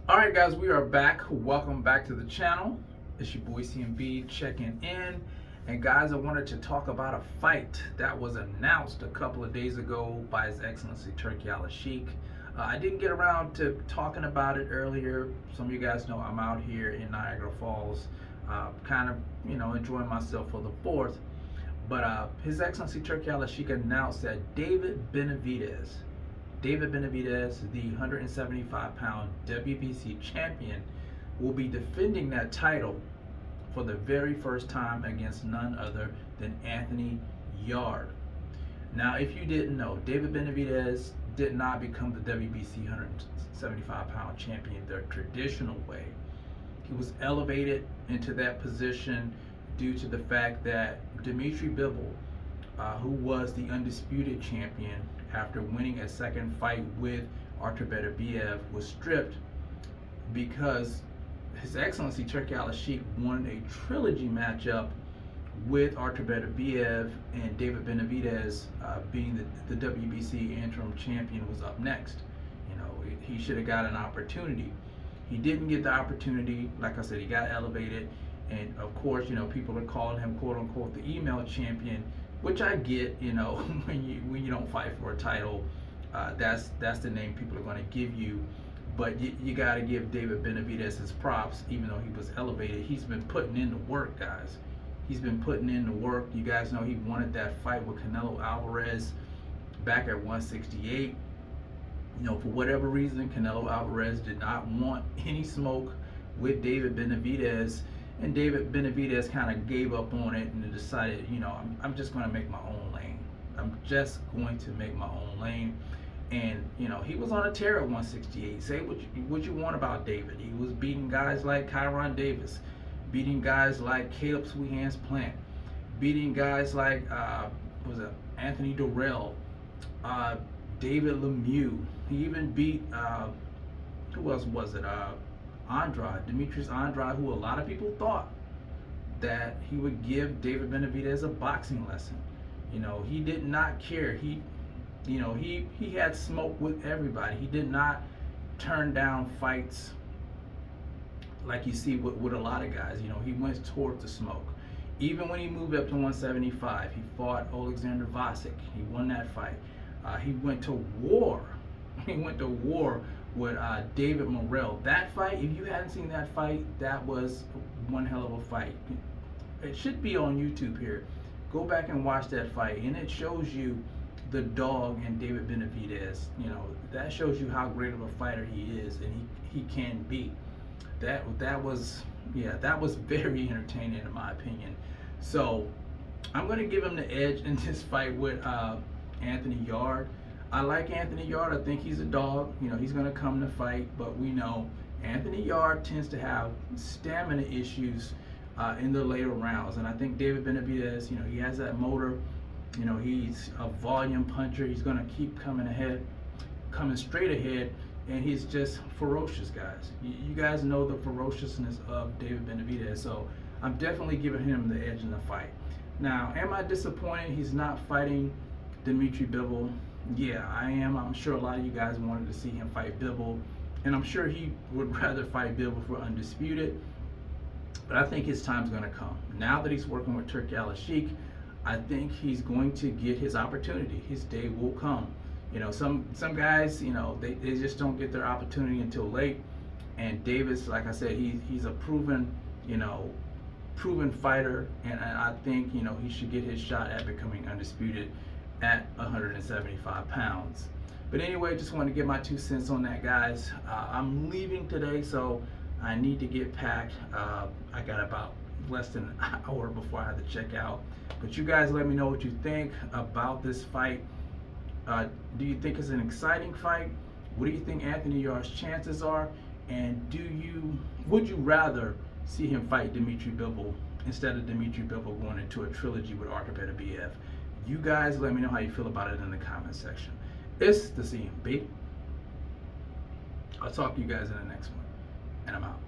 Alright guys, we are back. Welcome back to the channel. It's your boy CMB checking in. And guys, I wanted to talk about a fight that was announced a couple of days ago by His Excellency Turki Al-Sheikh. I didn't get around to talking about it earlier. Some of you guys know I'm out here in Niagara Falls, kind of, enjoying myself for the 4th. But His Excellency Turki Al-Sheikh announced that David Benavidez, the 175-pound WBC champion, will be defending that title for the very first time against none other than Anthony Yarde. Now, if you didn't know, David Benavidez did not become the WBC 175-pound champion the traditional way. He was elevated into that position due to the fact that Dmitry Bivol, who was the undisputed champion after winning a second fight with Artur Beterbiev, was stripped because His Excellency Turki Al-Sheikh won a trilogy matchup with Artur Beterbiev, and David Benavidez, being the WBC interim champion, was up next. He should have got an opportunity. He didn't get the opportunity. Like I said, he got elevated, and of course, people are calling him "quote unquote" the email champion, which I get. When you don't fight for a title, that's the name people are going to give you. But you got to give David Benavidez his props. Even though he was elevated, he's been putting in the work, guys. He's been putting in the work. You guys know he wanted that fight with Canelo Alvarez back at 168. For whatever reason, Canelo Alvarez did not want any smoke with David Benavidez, and David Benavidez kind of gave up on it and decided, I'm just going to make my own lane. I'm just going to make my own lane. And he was on a tear at 168. Say what you want about David. He was beating guys like Kyron Davis, beating guys like Caleb Sweet Hands Plant, beating guys like Anthony Durrell, David Lemieux. He even beat who else was it? Demetrius Andrade, who a lot of people thought that he would give David Benavidez a boxing lesson. He did not care. He had smoke with everybody. He did not turn down fights like you see with a lot of guys. He went toward the smoke. Even when he moved up to 175, he fought Alexander Vasek. He won that fight. He went to war. He went to war with David Morrell. That fight, if you hadn't seen that fight, that was one hell of a fight. It should be on YouTube here. Go back and watch that fight, and it shows you the dog in David Benavidez. That shows you how great of a fighter he is, and he can be. That was very entertaining in my opinion. So I'm going to give him the edge in this fight with Anthony Yarde. I like Anthony Yarde. I think he's a dog. He's going to come to fight, but we know Anthony Yarde tends to have stamina issues in the later rounds, and I think David Benavidez, he has that motor. He's a volume puncher. He's going to keep coming straight ahead, and he's just ferocious, guys. You guys know the ferociousness of David Benavidez, so I'm definitely giving him the edge in the fight. Now, am I disappointed he's not fighting Dmitry Bivol? Yeah, I am. I'm sure a lot of you guys wanted to see him fight Bivol, and I'm sure he would rather fight Bivol for undisputed, but I think his time's going to come. Now that he's working with Turki Al-Sheikh, I think he's going to get his opportunity. His day will come. Some guys, they just don't get their opportunity until late. And Davis, like I said, he's a proven fighter, and I think he should get his shot at becoming undisputed at 175 pounds. But anyway, just wanted to get my 2 cents on that, guys. I'm leaving today, so I need to get packed. I got about less than an hour before I have to check out. But you guys let me know what you think about this fight. Do you think it's an exciting fight? What do you think Anthony Yarde's chances are? And would you rather see him fight Dmitry Bivol instead of Dmitry Bivol going into a trilogy with Artur Beterbiev? You guys let me know how you feel about it in the comment section. It's the CMB. I'll talk to you guys in the next one, and I'm out.